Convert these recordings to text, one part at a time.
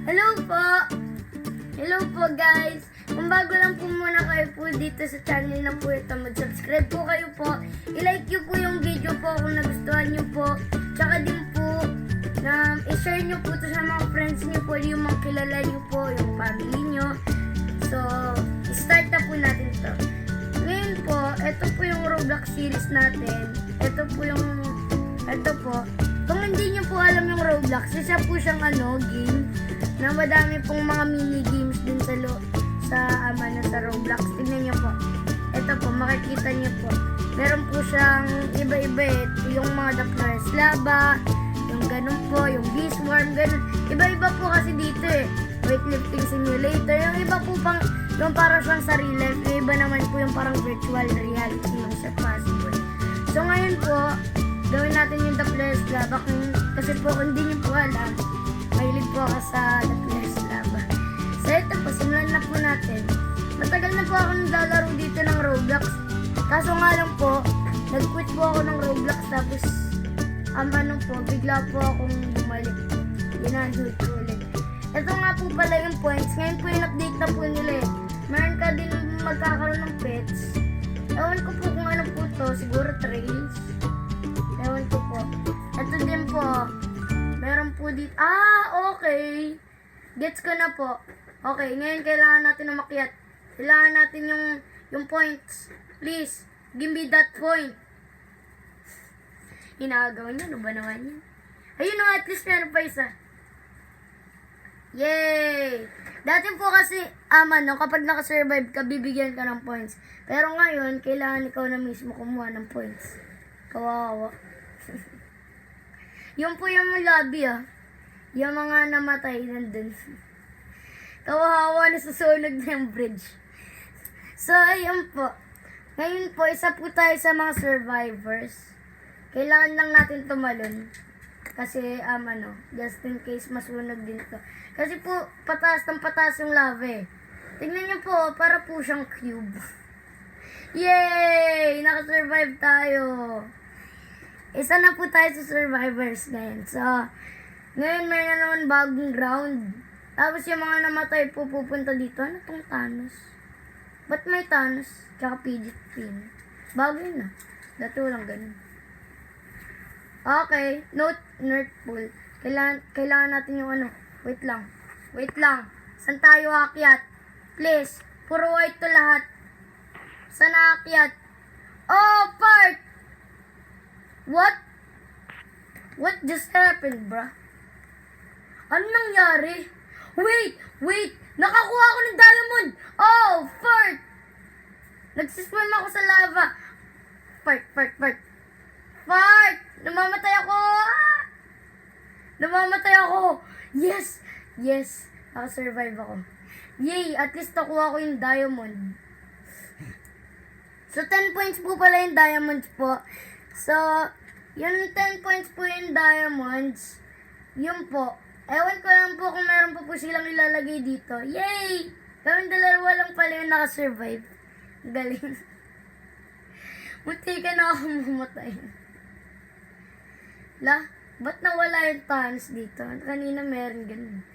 Hello po! Hello po guys! Kung bago lang po muna kayo po dito sa channel na po ito, mag-subscribe po kayo po. I-like nyo po yung video po kung nagustuhan nyo po. Tsaka din po, na i-share nyo po ito sa mga friends nyo po, yung mga kilala nyo po, yung family nyo. So, start na po natin ito. Ngayon po, ito po yung Roblox series natin. Ito po. Kung hindi nyo po alam yung Roblox, isa po siyang game na madami pong mga mini games din sa Roblox. Tingnan nyo po. Ito po, makikita nyo po. Meron po siyang iba-iba yung mga The Flores Lava, yung ganun po, yung Beast Swarm, ganun. Iba-iba po kasi dito Weightlifting simulator. Yung iba po pang, yung parang siyang sa real life. Yung iba naman po yung parang virtual reality yung sa possible. So ngayon po, gawin natin yung The Flores Lava. Kasi po, kung hindi nyo po alam, mahilig po ako sa The Flores Lava. So ito po, simulan na po natin. Matagal na po ako naglalaro dito ng Roblox. Kaso nga lang po, nag-quit po ako ng Roblox. Tapos, bigla po akong bumalik. Ginanduit ko ulit. Ito nga po pala yung points. Ngayon po yung update na po nila Meron ka din magkakaroon ng pets. Ewan ko po kung ano po to. Siguro trails. Ewan ko po. Ito din po. Meron po dito. Okay. Gets ko na po. Okay, ngayon kailangan natin umakyat. Kailangan natin yung points. Please, give me that point. Hinagawa niya. Ano ba naman yan? Ayun o, at least meron pa isa. Yay! Dati po kasi, kapag nakasurvive ka, bibigyan ka ng points. Pero ngayon, kailangan ikaw na mismo kumuha ng points. Kawawa. Yung po yung lobby yung mga namatay nandun. Kawawa na susunog na yung bridge. So, ayun po. Ngayon po, isa po tayo sa mga survivors. Kailangan lang natin tumalon. Kasi, just in case masunog din to. Kasi po, pataas ng pataas yung lava Tingnan nyo po, para po siyang cube. Yay! Nakasurvive tayo. Isa na po tayo sa survivors ngayon. So, ngayon meron na naman bagong ground. Tapos yung mga namatay po pupunta dito. Ano tong Thanos? Ba't may Thanos? Tsaka Fidget Pin. Bago yun Dati walang ganun. Okay. Note, Nerd Pool. Kailangan natin yung Wait lang. Saan tayo aakyat? Please. Puro white to lahat. Saan aakyat? Oh, park! What just happened, bruh? Ano nangyari? Wait! Nakakuha ako ng diamond! Oh, fart! Nagsiswim ako sa lava. Fart! Namamatay ako! Yes! Nakasurvive ako. Yay! At least nakuha ko yung diamond. So, 10 points po pala yung diamonds po. So, yung 10 points po yung diamonds, yun po. Ewan ko lang po kung meron po silang ilalagay dito. Yay! Kaming dalawa lang pala yung nakasurvive. Galing. Munti ka na ako mamatay. Ba't nawala yung Thanos dito? Kanina meron ganun.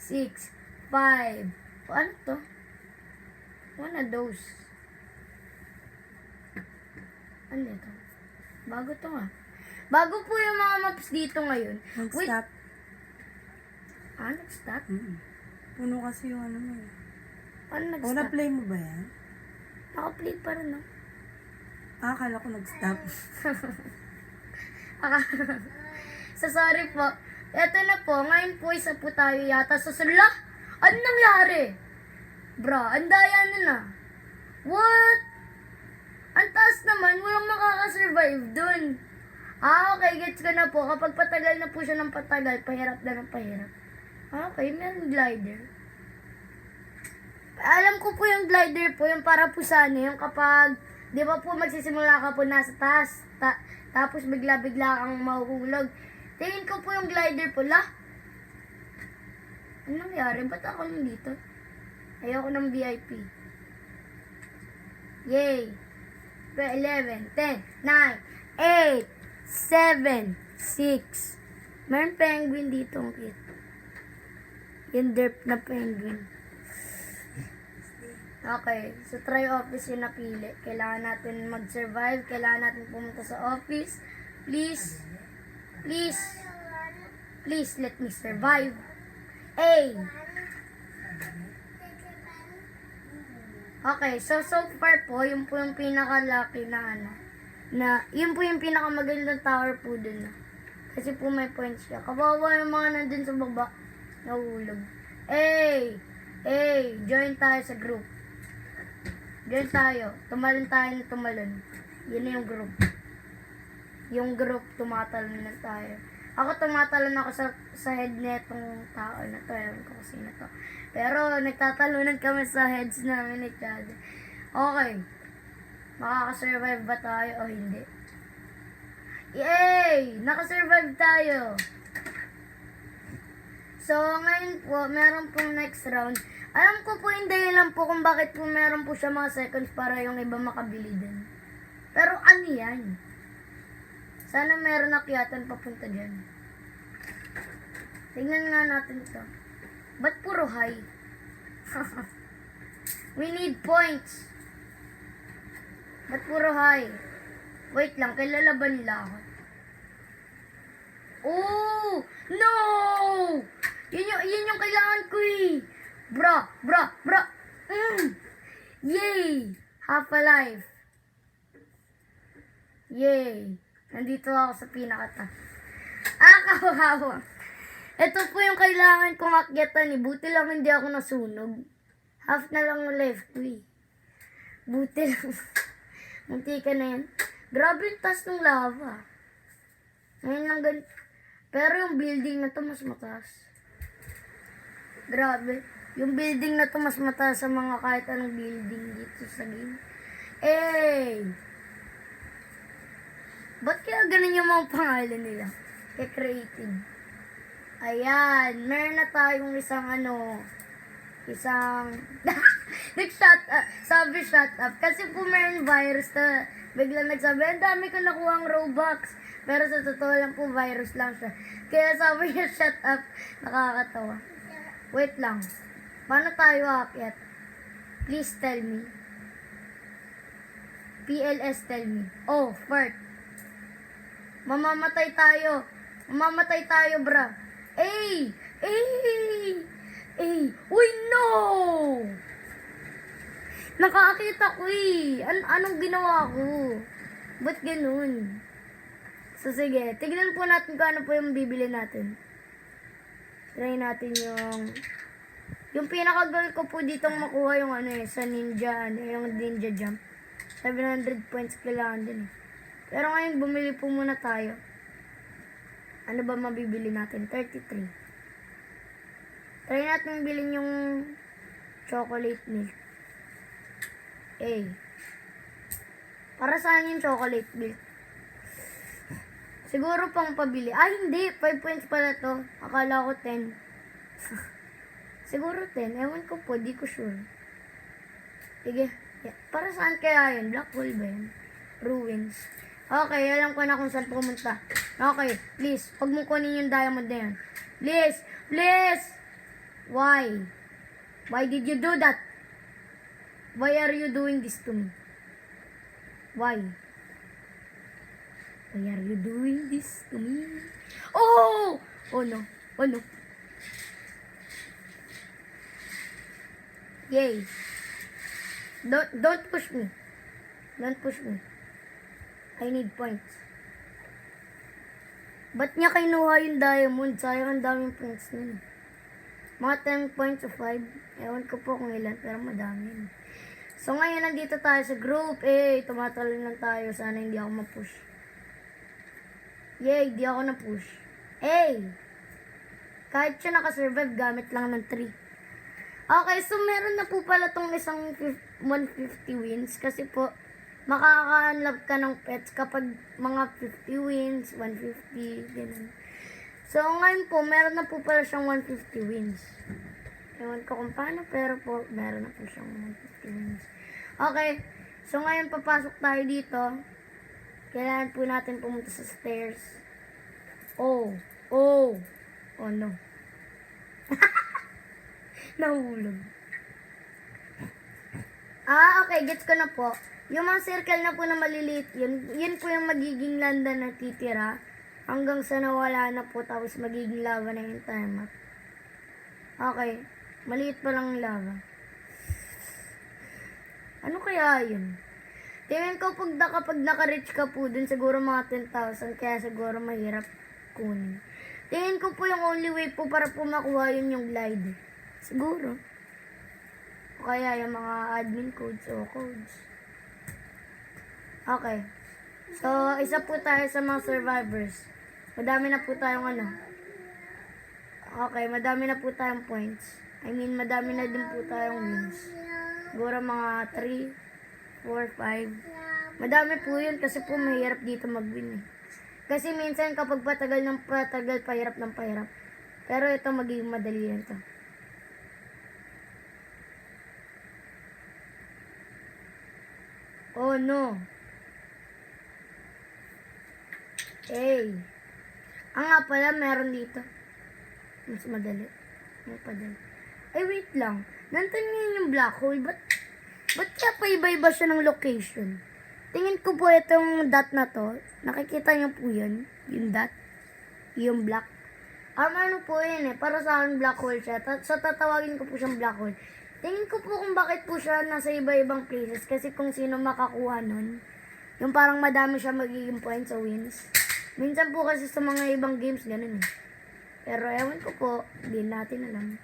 6, 5. Ano to? One of those. Ano ito? Bago to Bago po yung mga maps dito ngayon. Nag-stop. Nag-stop? Puno kasi yung mo Paano nag-stop? play mo ba yan? Naka-play pa rin Akala ko nag-stop. So, sorry po. Eto na po. Ngayon po, isa po tayo yata sa sala. Ano nangyari? Bro, ang daya na. What? Ang taas naman. Walang makakasurvive dun. Okay. Gets ko na po. Kapag patagal na po siya ng patagal, pahirap na ng pahirap. Okay. Meron glider. Alam ko po yung glider po. Yung para po yung kapag, di ba po magsisimula ka po nasa taas. Tapos bigla-bigla kang mahuhulog. Tingin ko po yung glider po, Ano nangyari? Ba't ako nandito? Ayoko ng VIP. Yay! 11, 10, 9, 8, 7, 6. Meron penguin dito ang kit. Yung derp na penguin. Okay, so try office yung napili. Kailangan natin mag-survive. Kailangan natin pumunta sa office. Please. Please. Please let me survive. A. Okay, so far po, yun po yung pinaka-lucky na ano. Yun po yung pinakamagandang tower po dun. Kasi po may points siya. Kawawa yung mga nandun sa baba. Nahulog. Hey! Hey! Join tayo sa group. Join tayo. Tumalon tayo na tumalon. Yun na yung group. Yung group, tumatalon na tayo. Ako tumatalon ako sa head netong tao na to. Ewan ko kung sino to. Pero nagtatalunan kami sa heads namin ni Chad. Okay. Makakasurvive ba tayo o hindi? Yay! Nakasurvive tayo! So, ngayon po, meron pong next round. Alam ko po yung dahilan po kung bakit po meron po siya mga seconds para yung iba makabili din. Pero ano yan? Sana meron akyatan papunta dyan. Tingnan nga natin ito. Ba't puro high? We need points. Ba't puro high? Wait lang, kailalaban nila ako. Oh! No! Yun yung kailangan ko eh. Bra! Yay! Half alive. Yay! Nandito ako sa pinakata. Kawawa. Ito po yung kailangan kong akyatan eh. Buti lang hindi ako nasunog. Half na lang yung life ko eh. Buti lang. Munti ka na yan. Grabe yung taas ng lava. Ngayon lang ganito. Pero yung building na to mas mataas. Grabe. Yung building na to mas mataas sa mga kahit anong building dito sa game. Ba't kaya ganun yung mga pangalan nila? Kaya creative. Ayan. Meron na tayong isang nag-shut up. Sabi shut up. Kasi po meron virus na biglang nagsabi, ang dami ko nakuhang Robux. Pero sa totoo lang po, virus lang siya. Kaya sabi niya, shut up. Nakakatawa. Wait lang. Paano tayo aakyat? Please tell me. PLS tell me. Oh, fart. Mamamatay tayo. Mamamatay tayo, bra. Uy, no! Nakakita ko eh. Anong ginawa ko? Ba't ganun? So, sige. Tignan po natin kung ano po yung bibili natin. Try natin yung pinaka-goal ko po ditong makuha yung sa ninja, yung ninja jump. 700 points kailangan din eh. Pero ngayon, bumili po muna tayo. Ano ba mabibili natin? 33. Try natin bilhin yung chocolate milk. Para saan yung chocolate milk? Siguro pang pabili. Hindi. 5 points pala to. Akala ko 10. Siguro 10. Ewan ko po. Di ko sure. Sige. Yeah. Para saan kaya yun? Black hole ba yun? Ruins. Okay. Alam ko na kung saan pumunta. Okay. Please. Huwag mo kunin yung diamond na yan. Please. Please. Why? Why did you do that? Why are you doing this to me? Why? Why are you doing this to me? Oh! Oh no. Oh no. Yay. Don't push me. Don't push me. I need points. Ba't niya kinuha yung diamond? Sayang ang daming points niya. Mga 10 points o 5. Ewan ko po kung ilan, pero madami yun. So ngayon nandito tayo sa group. Tumatalon lang tayo. Sana hindi ako ma-push. Yay, di ako na-push. Kahit siya nakasurvive, gamit lang ng 3. Okay, so meron na po pala tong isang 150 wins. Kasi po, makaka-unlock ka ng pets kapag mga 50 wins, 150, ganun. So ngayon po, meron na po pala siyang 150 wins. Ewan ko kung paano, pero po, meron na po siyang 150 wins. Okay, so ngayon papasok tayo dito. Kailangan po natin pumunta sa stairs. Oh no. Nahulog. Ah, okay. Gets ko na po. Yung mga circle na po na maliliit yun po yung magiging landa na titira. Hanggang sa nawala na po. Tapos magiging lava na yung entire map. Okay. Maliit pa lang yung lava. Ano kaya yun? Tingin ko kapag naka-reach ka po dun, siguro mga 10,000. Kaya siguro mahirap kunin. Tingin ko po yung only way po para po makuha yun yung glide. Siguro. O kaya yung mga admin codes o codes. Okay. So, isa po tayo sa mga survivors. Madami na po tayong ano. Okay, madami na po tayong points. I mean, madami na din po tayong wins. Siguro mga 3, 4, 5. Madami po yun kasi po mahirap dito mag-win eh. Kasi minsan kapag patagal ng patagal, pahirap ng pahirap. Pero ito magiging madali yan to. Oh no. Hey. Nga pala, meron dito. Mas madali. Mas padali. Ay, wait lang. Nandun yun yung black hole. Ba't kaya pa iba-iba siya ng location? Tingin ko po itong dot na to. Nakikita niyo po yun? Yung dot? Yung black. Ano po yun eh. Para sa akin black hole siya. So tatawagin ko po siyang black hole. Tingin ko po kung bakit po siya nasa iba-ibang places. Kasi kung sino makakuha nun. Yung parang madami siya magiging points o wins. Minsan po kasi sa mga ibang games ganun eh. Pero ewan ko po. Hindi natin alam.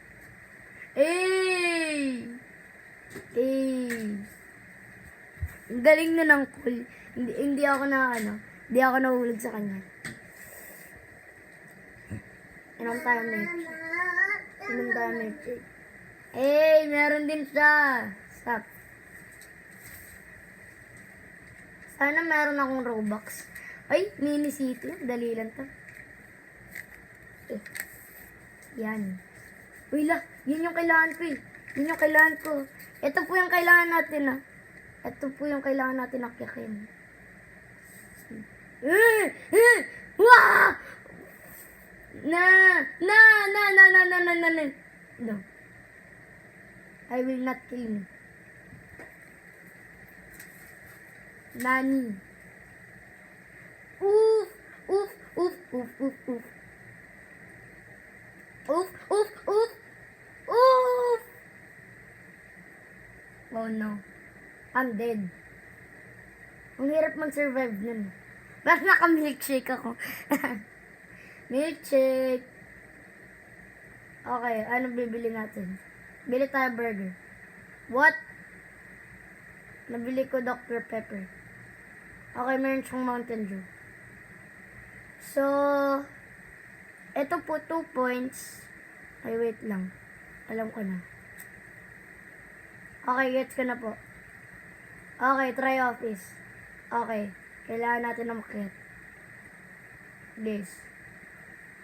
Hey! Ang galing na ng cool. Hindi ako hindi ako nahulog sa kanya. Inom tayo medyo. Hey, meron din siya. Stop. Sana meron akong Robux. Ay, mini city. Dali lang to. Yan. Uy la, yun yung kailangan ko eh. Yun yung kailangan ko. Ito po yung kailangan natin ah. Ito po yung kailangan natin akyakin. Wah! No. I will not kill me. Nani. Oof! Oof! Oof! Oof! Oof! Oof! Oof! Oof! Oof! Oof! Oh no. I'm dead. Ang hirap mag-survive nun. Bakit naka-milkshake ako? Milkshake. Okay, ano bibili natin? Bili tayo burger. What? Nabili ko Dr. Pepper. Okay, meron siyang Mountain Dew. So, ito po 2 points. Ay, wait lang. Alam ko na. Okay, gets ko na po. Okay, try office. Okay, kailangan natin na makiat. Please.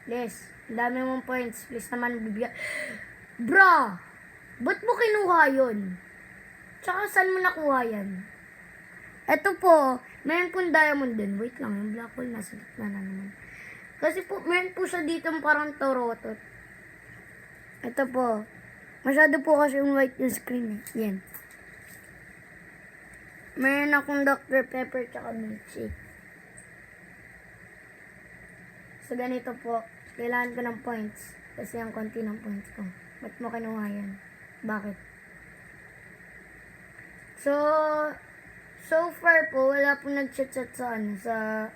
Ang dami mong points. Please naman bibigyan. Bro! Ba't mo kinuha yun? Tsaka saan mo nakuha yan? Ito po, meron pong diamond din. Wait lang, yung black hole nasa gitna na naman. Kasi po, meron po siya dito parang torotot. Ito po. Masyado po kasi yung white yung screen eh. Yan. Meron akong Dr. Pepper tsaka milkshake. So, ganito po. Kailangan ko ng points. Kasi ang konti ng points ko. Ba't mo kinuha yan? Bakit? So far po, wala po nag-chat-chat sa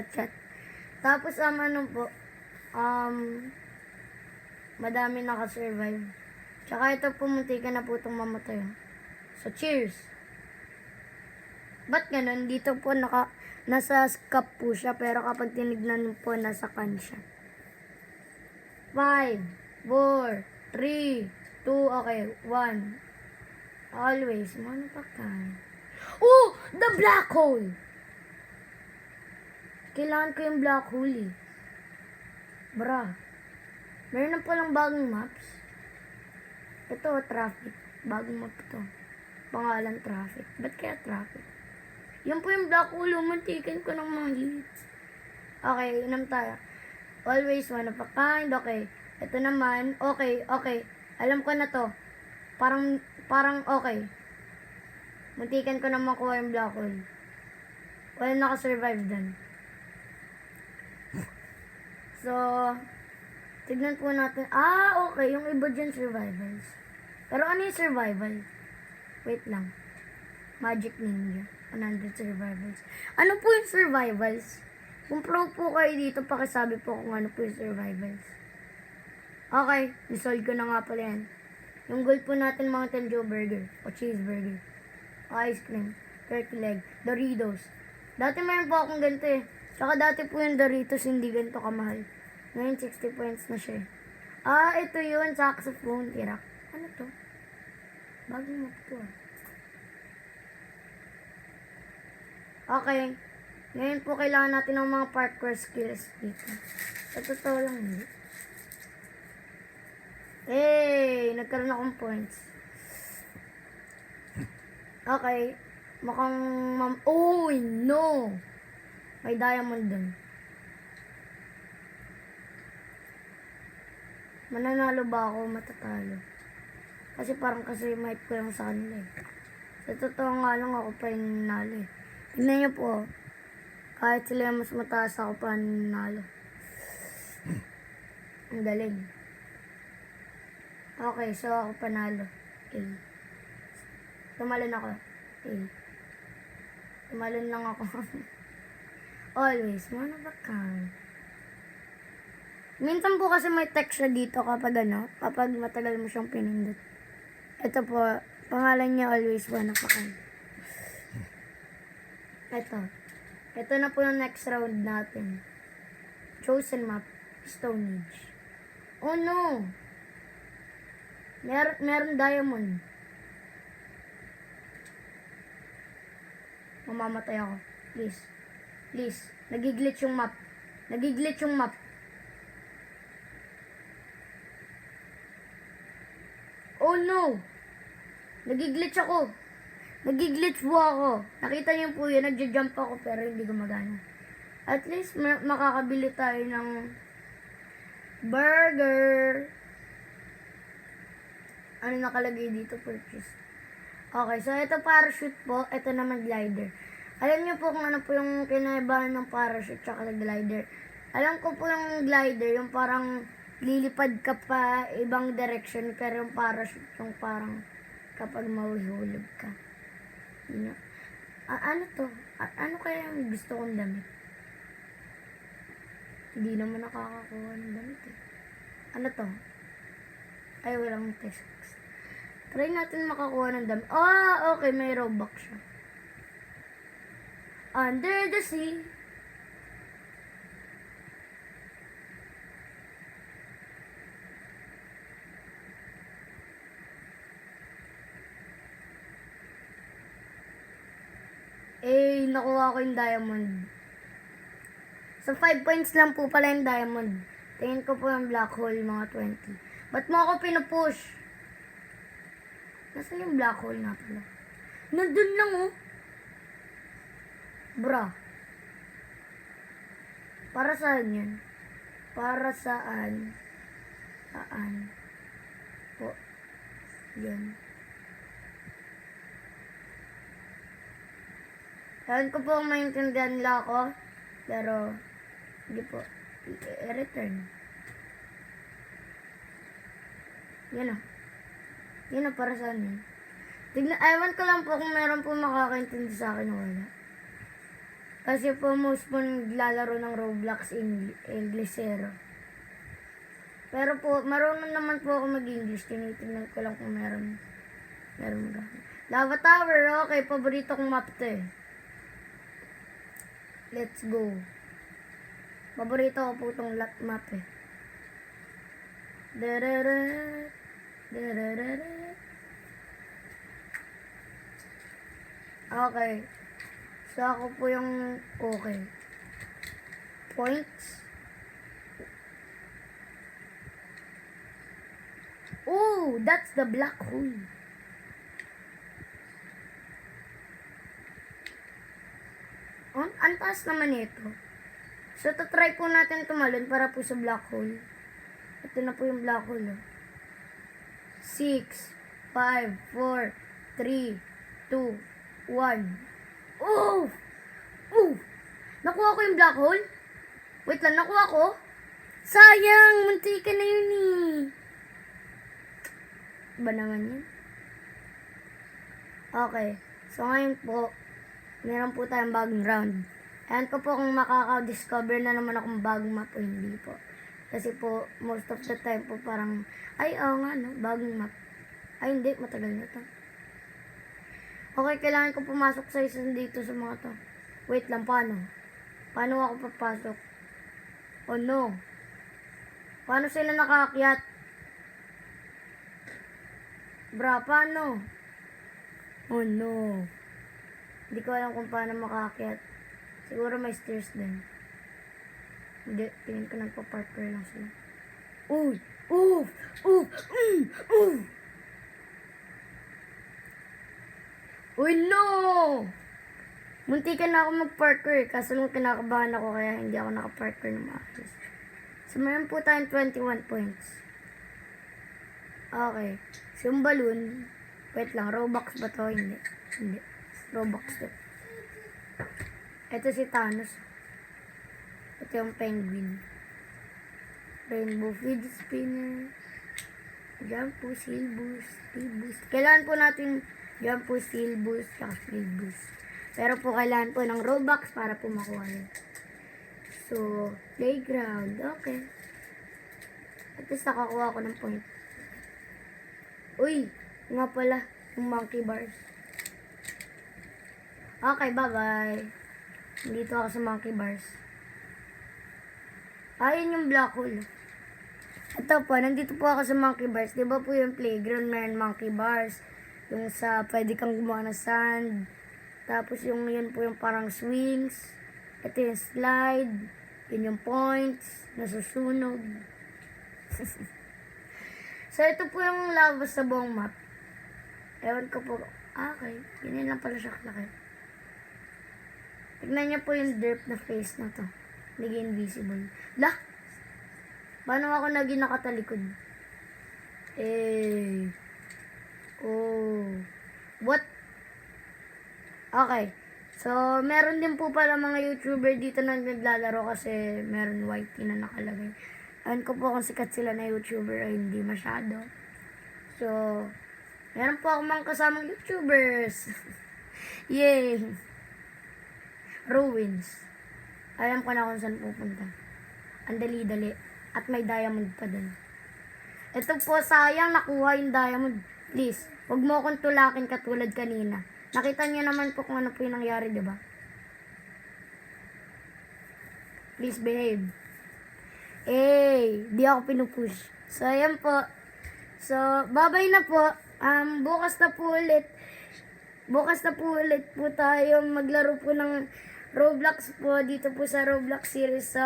chat. Tapos, madami nakasurvive. Tsaka ito po, munti ka na po itong mamatay. So, cheers! Ba't ganun? Dito po nasa cup po siya, pero kapag tinignan po, nasa can siya. 5, 4, 3, 2, okay, 1. Always, mano pa ka? Oh! The black hole! Kailangan ko yung black hole eh. Bra. Meron na palang bagong maps. Ito, traffic. Bagong map ito. Pangalan traffic. Ba't kaya traffic? Yan po yung black hole. Mantikin ko ng mga hits. Okay, inam tayo. Always one of a kind. Okay. Ito naman. Okay. Alam ko na to. Parang okay. Muntikan ko na makuha yung black hole. Wala nakasurvive dun. So, tignan po natin. Okay. Yung iba dyan survivals. Pero ano yung survival? Wait lang. Magic Ninja. 100 survivals. Ano po yung survivals? Kung pro po kayo dito, pakisabi po kung ano po yung survivals. Okay. Resolve ko na nga pala yan. Yung goal po natin, Mountain Dew Burger. O cheeseburger. O ice cream. Turkey leg. Doritos. Dati mayroon po akong ganito eh. Tsaka dati po yung Doritos hindi ganito kamahal. Ngayon 60 points na siya eh. Ito yun. Saxophone. Tirak. Ano to? Bagong map to ah. Okay. Ngayon po kailangan natin ng mga parkour skills dito. Sa totoo lang hindi. Hey! Nagkaroon akong points. Okay. Mukhang oh no! May diamond dun. Mananalo ba ako? Matatalo. Kasi kasi might ko lang sa kanila eh. Sa totoo nga lang ako pa yung nanalo eh. Tignan nyo po. Kahit sila mas mataas ako pa nanalo. Ang galing. Okay, so ako panalo. Okay. Tumalon ako. Okay. Tumalon lang ako. Always, mana ba ka? Minsan po kasi may text siya dito kapag matagal mo siyang pinindot. Ito po, pangalan niya always wanna pa kayo. Ito na po yung next round natin. Chosen map, Stone Age. Oh no! Meron diamond. Mamamatay ako. Please. Please. Nagiglitch yung map. Oh no! Nagiglitch ako. Nagiglitch po ako. Nakita niyo po yun. Nagja-jump ako pero hindi gumagana. At least makakabili tayo ng burger. Ano nakalagay dito? Purchase. Okay, so ito parachute po. Ito naman glider. Alam niyo po kung ano po yung kinaibahan ng parachute tsaka glider. Alam ko po yung glider, yung parang lilipad ka pa ibang direction. Pero yung parachute, yung parang kapag mahuhulog ka. Yun. Ano to? Ano kaya yung gusto kong damit? Hindi naman nakakakuha ng damit eh. Ano to? Ay, walang text. Try natin makakuha ng damit. Okay. May Robux siya. Under the sea. Nakuha ko yung diamond. So, 5 points lang po pala yung diamond. Tingin ko po yung black hole, mga 20. Ba't mo ako pinupush? Nasaan yung black hole na pala? Nandun lang oh. Bra. Para saan yun? Para saan? Saan? Po. Yun. Ewan ko po kung maintindihan nila ako. Pero, hindi po. I-return. Yan o. Yan o, para saan yun? Ewan ko lang po kung meron po makakaintindi sa akin o wala. Kasi po, most po naglalaro ng Roblox Englishero. Pero po, marunong naman po ako mag-English. Tinitingnan ko lang kung meron gamit. Lava Tower, okay. Paborito kong map to eh. Let's go. Paborito ko po itong map eh. Okay. So ako po yung okay. Points. Oh, that's the black hole. Ang taas naman ito. So, try po natin tumalon para po sa black hole. Ito na po yung black hole. Oh. 6, 5, 4, 3, 2, 1. Oh! Oh! Nakuha ko yung black hole? Wait lang, nakuha ko? Sayang! Munti ka na yun eh. Ba naman yun? Okay. So ngayon po, meron po tayong bagong round. Ayan ko po kung makaka-discover na naman akong bagong map o hindi po. Kasi po, most of the time po parang, ay, oo nga, no, bagong map. Ay, hindi, matagal na to. Okay, kailangan ko pumasok sa isa dito sa mga to. Wait lang, paano? Paano ako papasok? Oh no. Paano sila nakaakyat? Bra, paano? Oh no. Hindi ko alam kung paano makaakyat. Siguro may stairs din. Hindi, tingin ko nagpa-parkour lang sila. Uy! Oof! Oof! Oof! Uy, no! Munti ka na ako mag-parkour. Kaso nung kinakabahan ako kaya hindi ako naka-parkour ng maayos. So, meron po tayong 21 points. Okay. So, yung balloon, wait lang, Robux ba to? Hindi. Hindi. Robux to. Ito si Thanos. Ito yung penguin. Rainbow feed spinner. Jump po, seal boost, speed boost. Kailangan po natin jump po, seal boost, saka speed boost. Pero po kailangan po ng Robux para po makuha yun. So, playground. Okay. At least nakakuha ko ng point. Uy, nga pala, yung monkey bars. Okay, bye-bye. Dito ako sa monkey bars. Ayun yung black hole. Ito po, nandito po ako sa monkey bars. Diba po yung playground, meron monkey bars. Yung sa, pwede kang gumawa ng sand. Tapos yung yun po yung parang swings. Ito yung slide. Yun yung points. Nasusunog. So, ito po yung lava sa buong map. Ewan ko po. Okay. Yun lang pala siya kalaki. Tignan niyo po yung derp na face na to. Naging invisible. Lah! Paano ako naging nakatalikod? Eh. Oh. What? Okay. So, meron din po pala mga YouTuber dito na naglalaro kasi meron white na nakalagay. Ayan ko po kung sikat sila na YouTuber ay hindi masyado. So, meron po akong mga kasamang YouTubers. Yay! Ruins. Alam ko na kung saan pupunta. Ang dali-dali. At may diamond pa din. Ito po, sayang nakuha yung diamond. Please, huwag mo akong tulakin katulad kanina. Nakita niyo naman po kung ano po yung nangyari, di ba? Please behave. Di ako pinupush. So, ayan po. So, bye-bye na po. Bukas na po ulit. Bukas na po ulit po tayo maglaro po ng Roblox po dito po sa Roblox series. So,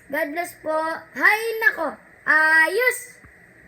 God bless po. Hay nako. Ayos!